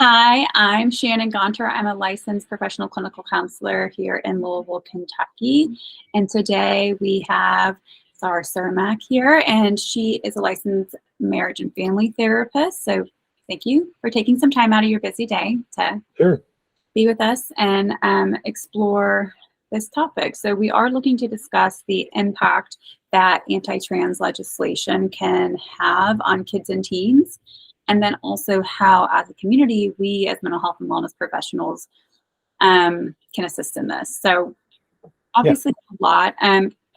Hi, I'm Shannon Gonter. I'm a licensed professional clinical counselor here in Louisville, Kentucky. And today we have Sar Surmick here, and she is a licensed marriage and family therapist. So thank you for taking some time out of your busy day to Sure. be with us and explore this topic. So we are looking to discuss the impact that anti-trans legislation can have on kids and teens, and then also how, as a community, we as mental health and wellness professionals can assist in this. So Yeah. obviously a lot.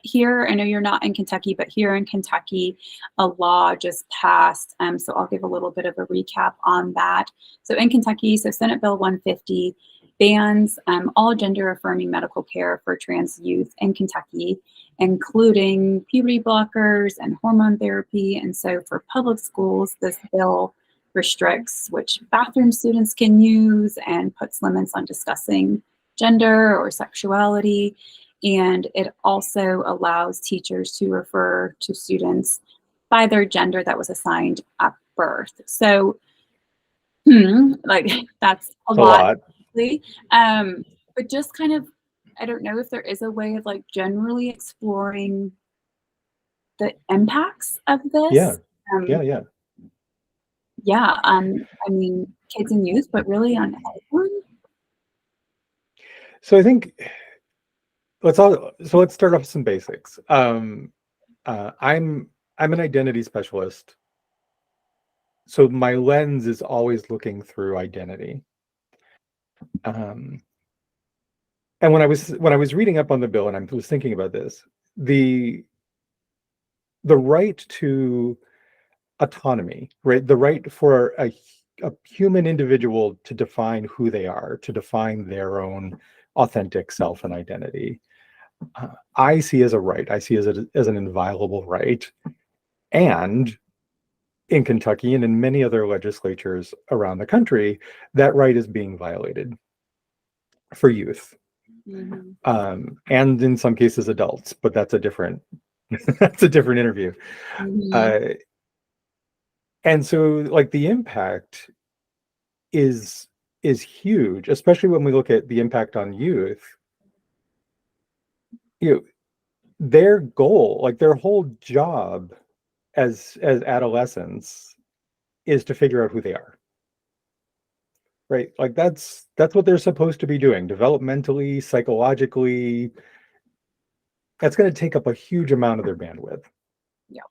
Here, I know you're not in Kentucky, but here in Kentucky, a law just passed. So I'll give a little bit of a recap on that. So in Kentucky, so Senate Bill 150 bans all gender affirming medical care for trans youth in Kentucky, including puberty blockers and hormone therapy. And so for public schools, this bill restricts which bathroom students can use and puts limits on discussing gender or sexuality. And it also allows teachers to refer to students by their gender that was assigned at birth. So, like that's a It's a lot, lot. but just kind of, I don't know if there is a way of like generally exploring the impacts of Yeah. this. Yeah. Um, Yeah. yeah, I mean, kids and youth, but really on everyone. So I think let's start off with some basics. I'm an identity specialist, so my lens is always looking through identity. Um, and when I was reading up on the bill and I was thinking about this, the the right to autonomy, right? The right for a human individual to define who they are, to define their own authentic self and identity. I see as a right. I see as an inviolable right. And in Kentucky and in many other legislatures around the country, that right is being violated for youth, Mm-hmm. and in some cases adults. But that's a different that's a different interview. Mm-hmm. Uh, and so, like the impact is is huge, especially when we look at the impact on youth. You know, their goal, like their whole job as adolescents, is to figure out who they are, right? Like that's what they're supposed to be doing developmentally, psychologically. That's going to take up a huge amount of their bandwidth. Yeah.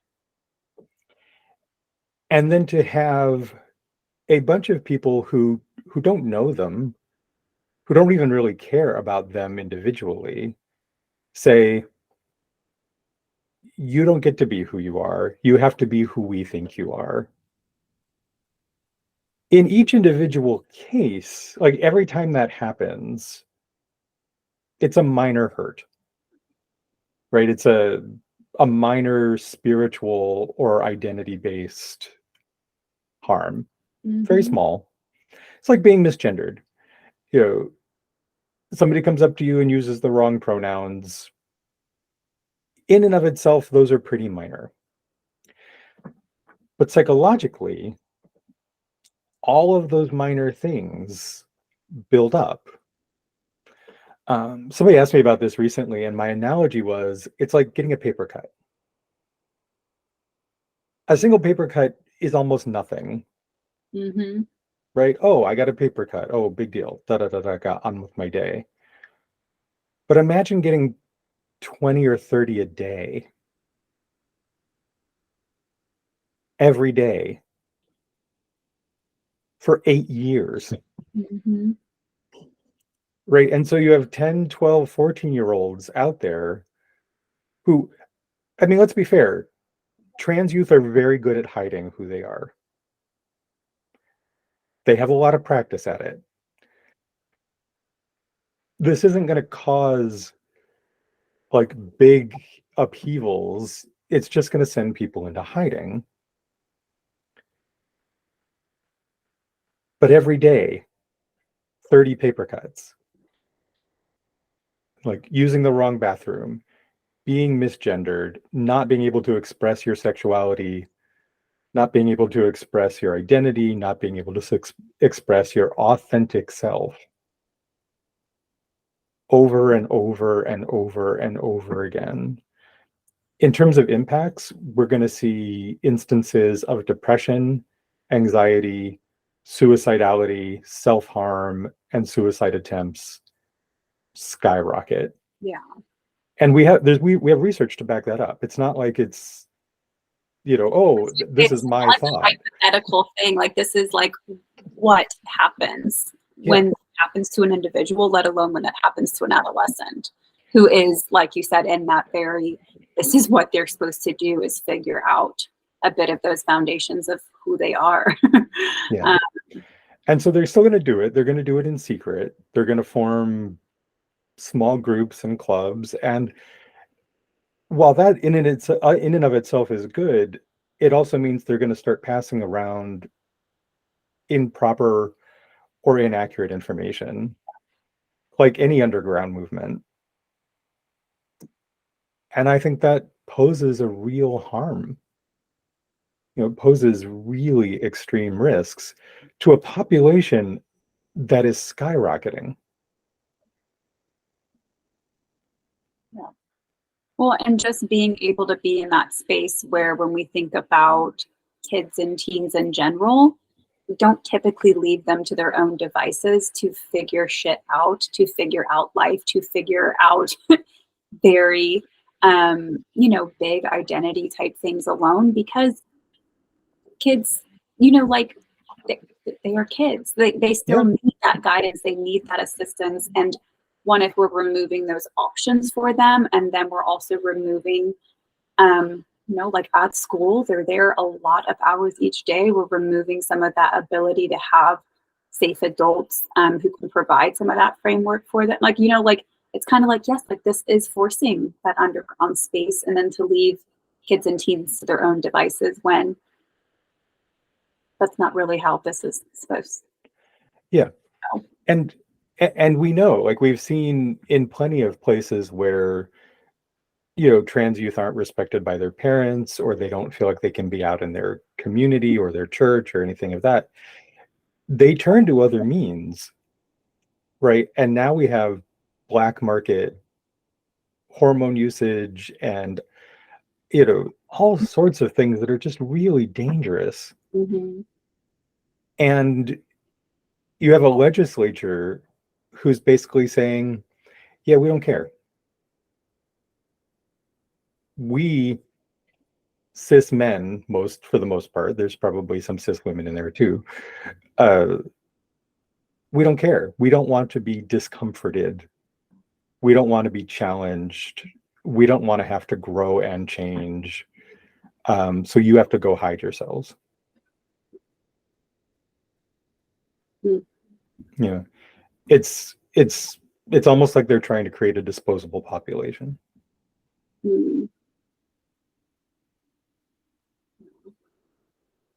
And then to have a bunch of people who don't know them, who don't even really care about them individually, say, you don't get to be who you are. You have to be who we think you are. In each individual case, like every time that happens, it's a minor hurt, right? It's a minor spiritual or identity based harm, very Mm-hmm. small. It's like being misgendered. You know, somebody comes up to you and uses the wrong pronouns. In and of itself, those are pretty minor. But psychologically, all of those minor things build up. Somebody asked me about this recently, and my analogy was it's like getting a paper cut. A single paper cut is almost nothing, Mm-hmm. right? Oh, I got a paper cut. Oh, big deal. Da da da da. Got on with my day. But imagine getting 20 or 30 a day, every day, for 8 years, Mm-hmm. right? And so you have 10, 12, 14-year-olds out there who, I mean, let's be fair, trans youth are very good at hiding who they are. They have a lot of practice at it. This isn't going to cause like big upheavals. It's just going to send people into hiding. But every day, 30 paper cuts, like using the wrong bathroom, being misgendered, not being able to express your sexuality not being able to express your identity, not being able to express your authentic self over and over and over and over again. In terms of impacts, we're going to see instances of depression, anxiety, suicidality, self-harm, and suicide attempts skyrocket. Yeah. And we have research to back that up. It's not like it's, oh, this is my thought. A hypothetical thing. Like, this is like what happens when it happens to an individual, let alone when that happens to an adolescent who is, like you said, in that this is what they're supposed to do, is figure out a bit of those foundations of who they are. Yeah. And so they're still going to do it. They're going to do it in secret. They're going to form small groups and clubs. And while that in and of itself is good, it also means they're going to start passing around improper or inaccurate information, like any underground movement. And I think that poses a real harm. Poses really extreme risks to a population that is skyrocketing. Yeah. Well, and just being able to be in that space where, when we think about kids and teens in general, we don't typically leave them to their own devices to figure shit out, to figure out life, to figure out very, big identity type things alone, because kids, like they are kids. They still need that guidance. They need that assistance. And one, if we're removing those options for them, and then we're also removing, like at school, they're there a lot of hours each day. We're removing some of that ability to have safe adults who can provide some of that framework for them. It's kind of like, yes, like this is forcing that underground space, and then to leave kids and teens to their own devices when that's not really how this is supposed to. Yeah. And we know, like, we've seen in plenty of places where, trans youth aren't respected by their parents, or they don't feel like they can be out in their community or their church or anything of that. They turn to other means, right? And now we have black market hormone usage and, all sorts of things that are just really dangerous. Mm-hmm. And you have a legislature who's basically saying, yeah, we don't care. We cis men, for the most part, there's probably some cis women in there too. We don't care. We don't want to be discomforted. We don't want to be challenged. We don't want to have to grow and change. So you have to go hide yourselves. Mm. It's almost like they're trying to create a disposable population. Mm.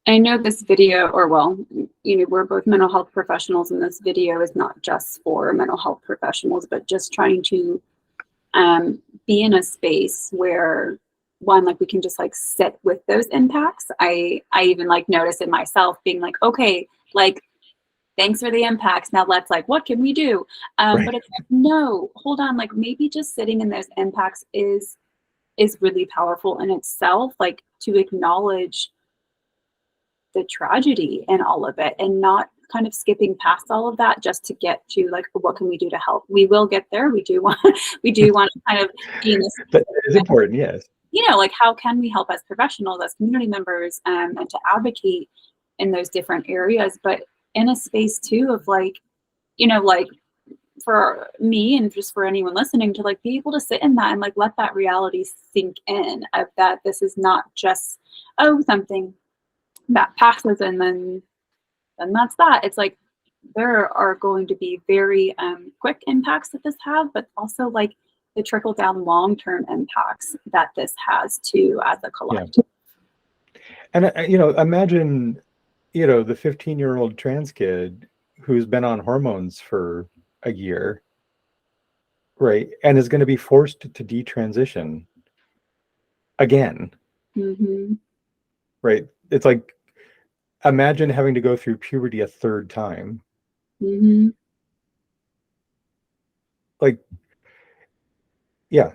I know this video, we're both mental health professionals, and this video is not just for mental health professionals, but just trying to be in a space where, one, like, we can just like sit with those impacts. I even like notice in myself being like, okay, like, thanks for the impacts. Now let's, like, what can we do? Right. But it's like, no, hold on. Like, maybe just sitting in those impacts is really powerful in itself, like, to acknowledge the tragedy in all of it, and not kind of skipping past all of that just to get to, like, what can we do to help? We will get there. We do want to kind of be in this. That is important, yes. Like, how can we help as professionals, as community members, and to advocate in those different areas, but in a space too of like, like, for me and just for anyone listening, to like be able to sit in that and like let that reality sink in, of that this is not just, oh, something that passes and then that's that. It's like, there are going to be very quick impacts that this have, but also like the trickle down long-term impacts that this has too as a collective. Yeah. And imagine, the 15-year-old trans kid who's been on hormones for a year, right, and is going to be forced to detransition again. Mm-hmm. Right. it's like, imagine having to go through puberty a third time. Mm-hmm. Like, yeah,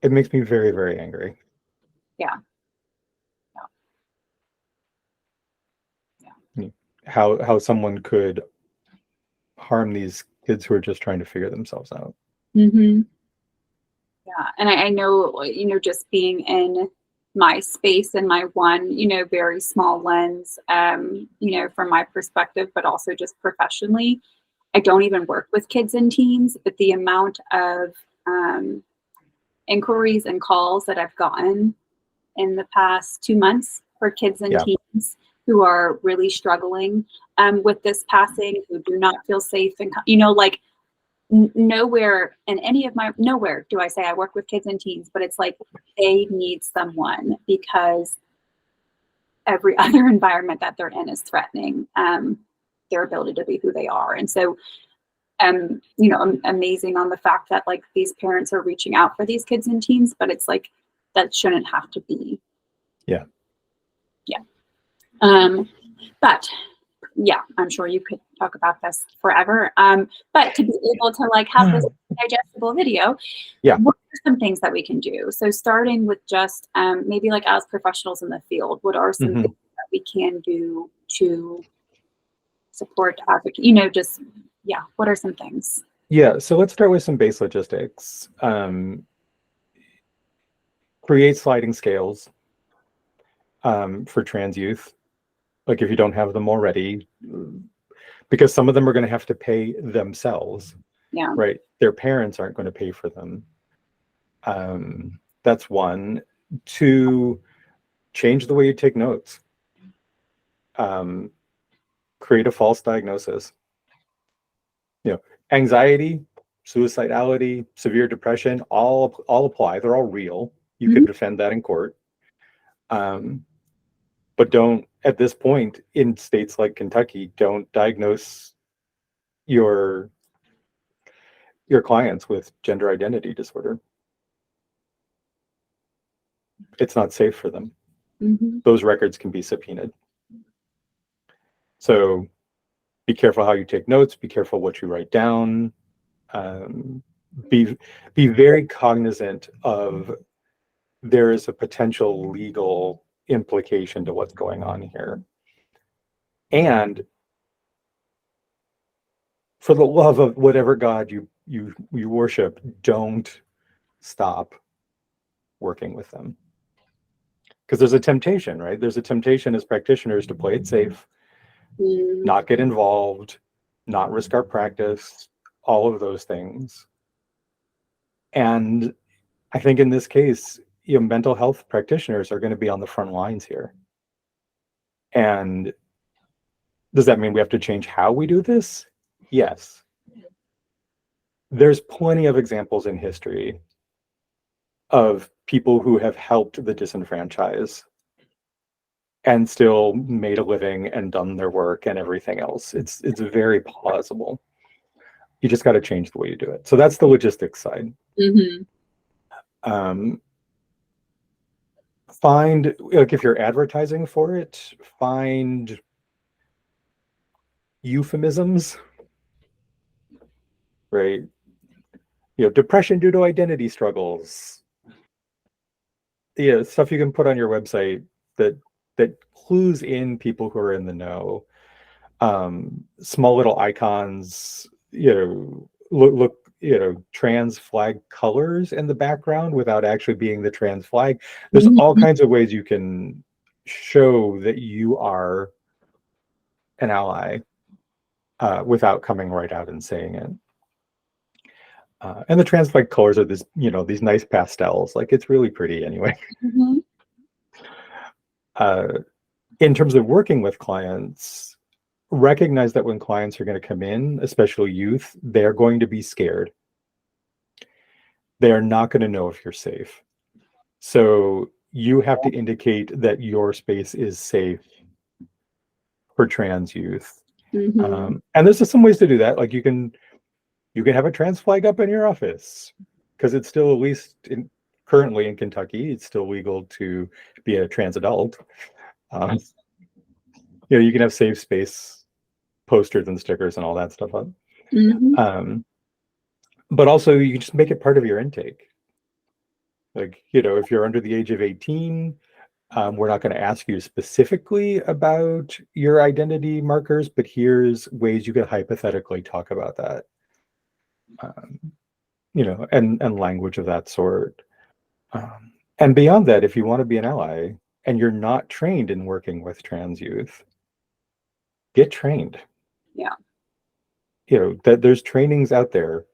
it makes me very, very angry. Yeah. How someone could harm these kids who are just trying to figure themselves out. Mm-hmm. Yeah. And I know, just being in my space and my one, very small lens, from my perspective, but also just professionally, I don't even work with kids and teens, but the amount of inquiries and calls that I've gotten in the past 2 months for kids and Yeah. teens who are really struggling with this passing, who do not feel safe, and like nowhere in any of my nowhere do I say I work with kids and teens, but it's like they need someone because every other environment that they're in is threatening their ability to be who they are. And so amazing on the fact that like these parents are reaching out for these kids and teens, but it's like that shouldn't have to be. Yeah. But yeah, I'm sure you could talk about this forever. But to be able to like have this digestible video, Yeah. what are some things that we can do? So starting with just maybe like as professionals in the field, what are some things that we can do to support advocate, what are some things? Yeah, so let's start with some base logistics. Create sliding scales for trans youth. Like if you don't have them already, because some of them are going to have to pay themselves. Yeah. Right. Their parents aren't going to pay for them. That's one. Two, change the way you take notes. Create a false diagnosis. Anxiety, suicidality, severe depression, all apply. They're all real. You could defend that in court. But don't, at this point, in states like Kentucky, don't diagnose your clients with gender identity disorder. It's not safe for them. Those records can be subpoenaed. So be careful how you take notes, be careful what you write down. Be very cognizant of there is a potential legal implication to what's going on here. And for the love of whatever God you worship, don't stop working with them. Because there's a temptation, right? There's a temptation as practitioners to play it safe, not get involved, not risk our practice, all of those things. And I think in this case, mental health practitioners are going to be on the front lines here. And does that mean we have to change how we do this? Yes. There's plenty of examples in history of people who have helped the disenfranchised and still made a living and done their work and everything else. It's very plausible. You just got to change the way you do it. So that's the logistics side. Find, like, if you're advertising for it, find euphemisms, right? Depression due to identity struggles. Yeah, stuff you can put on your website that clues in people who are in the know. Small little icons, look, trans flag colors in the background without actually being the trans flag. There's all kinds of ways you can show that you are an ally without coming right out and saying it. And the trans flag colors are these nice pastels. Like, it's really pretty anyway. In terms of working with clients, recognize that when clients are going to come in, especially youth, they're going to be scared. They are not going to know if you're safe. So you have to indicate that your space is safe for trans youth. And there's just some ways to do that. Like you can have a trans flag up in your office because it's still at least currently in Kentucky, it's still legal to be a trans adult. You can have safe space posters and stickers and all that stuff up. But also you just make it part of your intake. Like, if you're under the age of 18, we're not going to ask you specifically about your identity markers, but here's ways you could hypothetically talk about that. And language of that sort. And beyond that, if you want to be an ally and you're not trained in working with trans youth, get trained. Yeah. That there's trainings out there.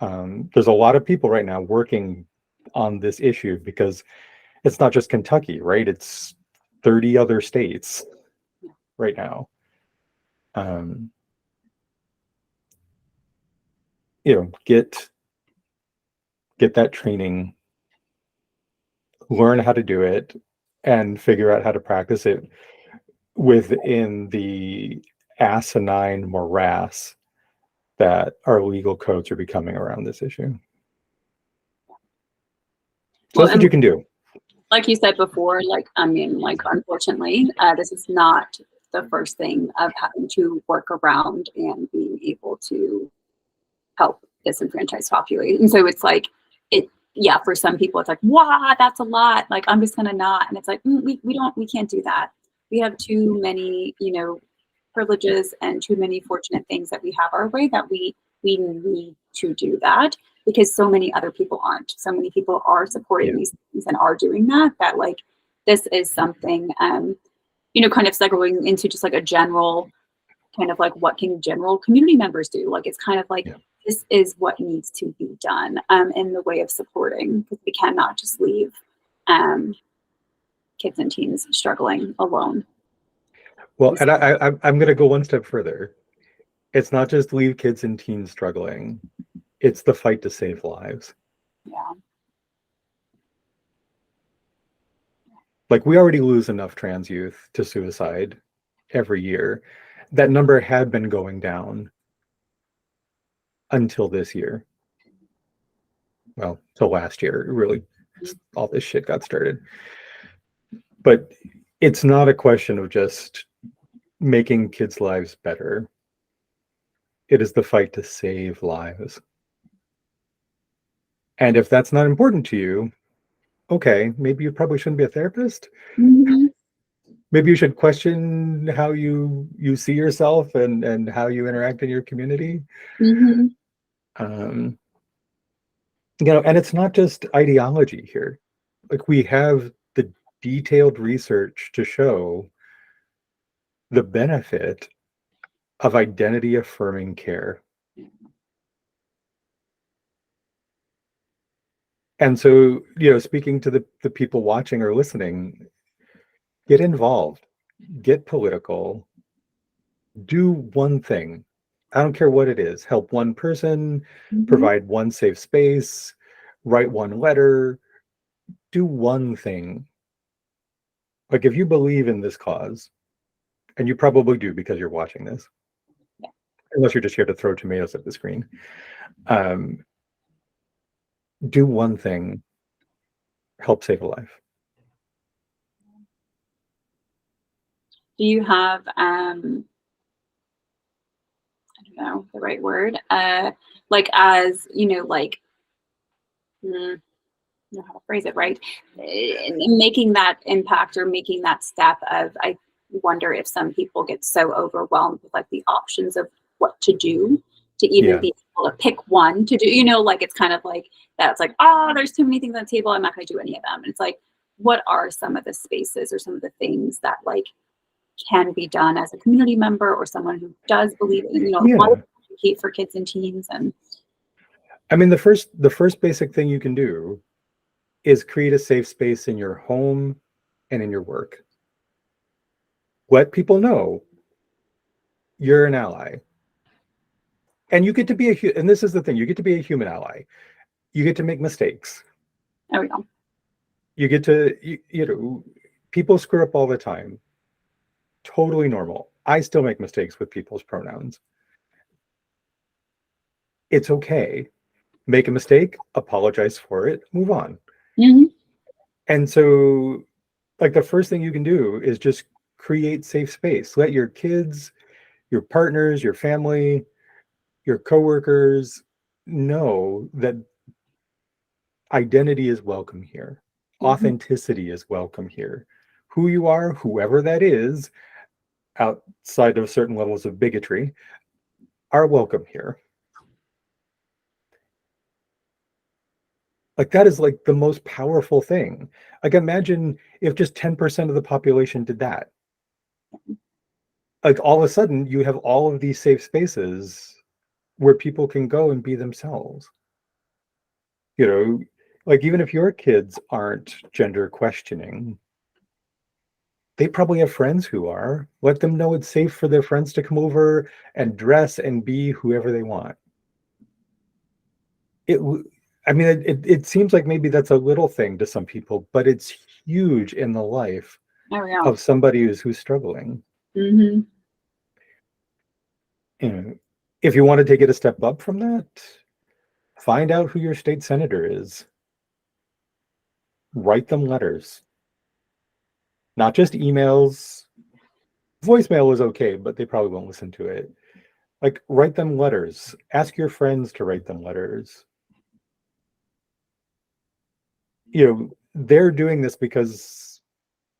There's a lot of people right now working on this issue because it's not just Kentucky, right? It's 30 other states right now. Get that training, learn how to do it, and figure out how to practice it within the asinine morass that our legal codes are becoming around this issue. So that's what you can do. Like you said before, unfortunately, this is not the first thing of having to work around and being able to help disenfranchised population. And so it's like, for some people, it's like, wow, that's a lot. Like, I'm just gonna not. And it's like, we can't do that. We have too many, privileges and too many fortunate things that we have our way that we need to do that, because so many other people aren't. So many people are supporting these things and are doing that, like, this is something, kind of segueing into just like a general kind of like, what can general community members do? Like, it's kind of like, this is what needs to be done in the way of supporting, because we cannot just leave kids and teens struggling alone. Well, and I'm going to go one step further. It's not just leave kids and teens struggling. It's the fight to save lives. Yeah. Like, we already lose enough trans youth to suicide every year. That number had been going down until this year. Well, till last year, really, all this shit got started. But it's not a question of just making kids' lives better. It is the fight to save lives. And if that's not important to you, okay, maybe you probably shouldn't be a therapist. Mm-hmm. Maybe you should question how you see yourself and how you interact in your community. Mm-hmm. And it's not just ideology here. Like, we have the detailed research to show the benefit of identity affirming care. And so, speaking to the people watching or listening, get involved, get political, do one thing. I don't care what it is. Help one person, provide one safe space, write one letter, do one thing. Like, if you believe in this cause, and you probably do because you're watching this, unless you're just here to throw tomatoes at the screen, do one thing, help save a life. Do you have, I don't know the right word, like, as, like, I don't know how to phrase it right, in making that impact or making that step of, I wonder if some people get so overwhelmed with like the options of what to do to even be able to pick one to do, like, it's kind of like that. It's like, oh, there's too many things on the table, I'm not going to do any of them. And it's like, what are some of the spaces or some of the things that like can be done as a community member or someone who does believe in, advocate for kids and teens? And I mean, the first basic thing you can do is create a safe space in your home and in your work. Let people know you're an ally. And you get to be and this is the thing, you get to be a human ally. You get to make mistakes. there we go. You get to, people screw up all the time. Totally normal. I still make mistakes with people's pronouns. It's okay. Make a mistake, apologize for it, move on. Mm-hmm. And so, like, the first thing you can do is just create safe space. Let your kids, your partners, your family, your coworkers know that identity is welcome here. Mm-hmm. Authenticity is welcome here. Who you are, whoever that is, outside of certain levels of bigotry, are welcome here. Like, that is like the most powerful thing. Like, imagine if just 10% of the population did that. Like, all of a sudden you have all of these safe spaces where people can go and be themselves. You know, like, even if your kids aren't gender questioning, they probably have friends who are. Let them know it's safe for their friends to come over and dress and be whoever they want. I mean, it seems like maybe that's a little thing to some people, but it's huge in the life Oh, yeah. of somebody who's struggling. Mm-hmm. You know, if you want to take it a step up from that, find out who your state senator is. Write them letters, not just emails. Voicemail is okay, but they probably won't listen to it. Like, write them letters. Ask your friends to write them letters. You know, they're doing this because,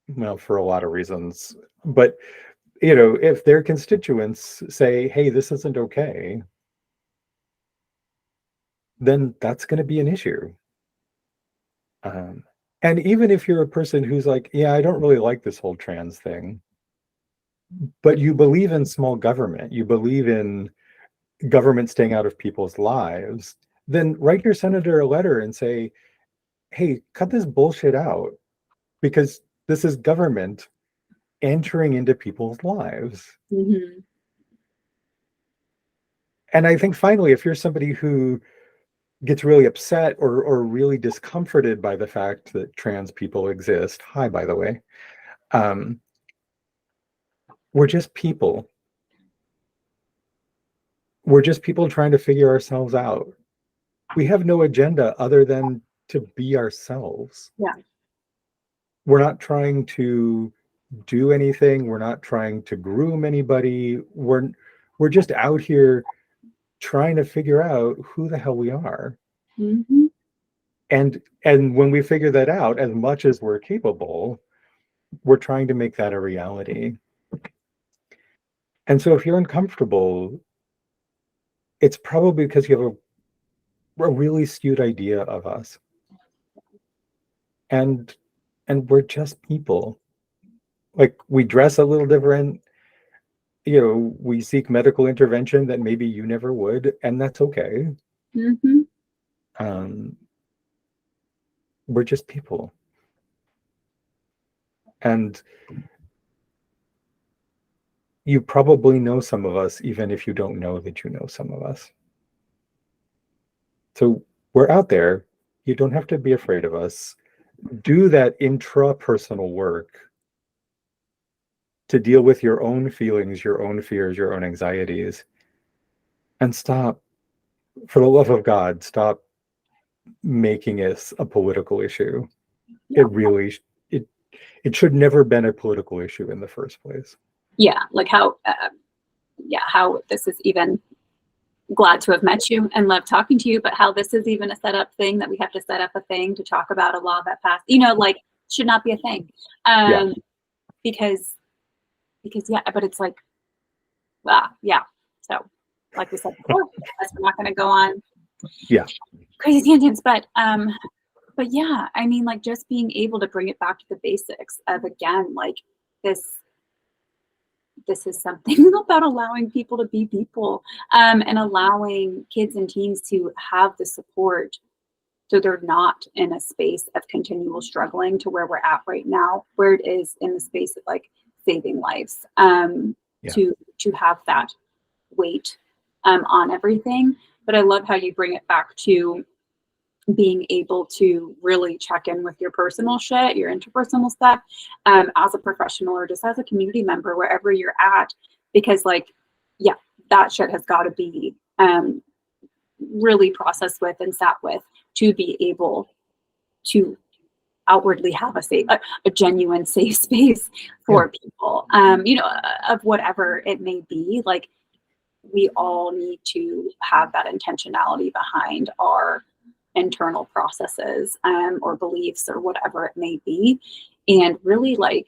well, for a lot of reasons, but you know, if their constituents say, hey, this isn't okay, then that's going to be an issue. Um, and even if you're a person who's like, yeah, I don't really like this whole trans thing, but you believe in small government, you believe in government staying out of people's lives, then write your senator a letter and say, hey, cut this bullshit out, because this is government entering into people's lives. Mm-hmm. And I think finally, if you're somebody who gets really upset or really discomforted by the fact that trans people exist, hi, by the way, um, we're just people. We're just people trying to figure ourselves out. We have no agenda other than to be ourselves. Yeah. We're not trying to do anything. We're not trying to groom anybody. We're just out here trying to figure out who the hell we are. Mm-hmm. And when we figure that out, as much as we're capable, we're trying to make that a reality. And so if you're uncomfortable, it's probably because you have a really skewed idea of us. And we're just people. Like, we dress a little different, you know, we seek medical intervention that maybe you never would, and that's okay. Mm-hmm. Um, we're just people. And you probably know some of us, even if you don't know that you know some of us. So we're out there. You don't have to be afraid of us. Do that intrapersonal work to deal with your own feelings, your own fears, your own anxieties, and stop, for the love of God, stop making it a political issue. Yeah. It really, it should never been a political issue in the first place. Yeah. Like how, how this is even, glad to have met you and love talking to you, but how this is even a setup thing that we have to set up a thing to talk about a law that passed, like, should not be a thing. Yeah. Because yeah, but it's like, yeah. So like we said before, we're not going to go on crazy tangents, but yeah, I mean, like, just being able to bring it back to the basics of, again, like, this is something about allowing people to be people, and allowing kids and teens to have the support so they're not in a space of continual struggling to where we're at right now, where it is in the space of like saving lives, to have that weight on everything. But I love how you bring it back to being able to really check in with your personal shit, your interpersonal stuff, as a professional or just as a community member, wherever you're at, because like, yeah, that shit has got to be really processed with and sat with to be able to outwardly have a genuine safe space for people, of whatever it may be. Like, we all need to have that intentionality behind our internal processes, or beliefs, or whatever it may be, and really like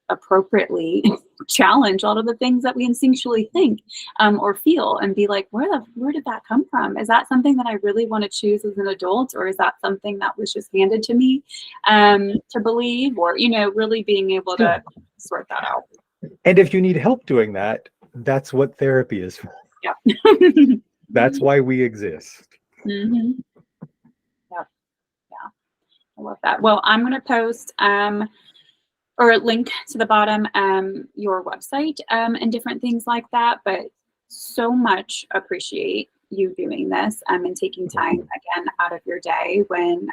appropriately challenge all of the things that we instinctually think, or feel, and be like, where did that come from? Is that something that I really want to choose as an adult, or is that something that was just handed to me to believe, or really being able to sort that out. And if you need help doing that, that's what therapy is for. Yeah. That's why we exist. Mm-hmm. Yeah. I love that. Well, I'm going to post or link to the bottom your website and different things like that. But so much appreciate you doing this and taking time again out of your day when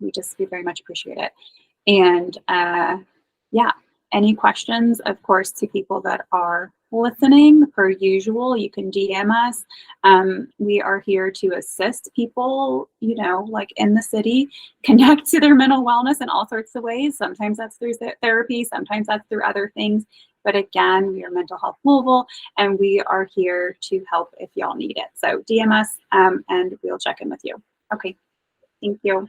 we very much appreciate it. And any questions, of course, to people that are listening, per usual, you can DM us. We are here to assist people, like in the city, connect to their mental wellness in all sorts of ways. Sometimes that's through therapy, sometimes that's through other things. But again, we are Mental Health Louisville, and we are here to help if y'all need it. So DM us, and we'll check in with you. Okay, thank you.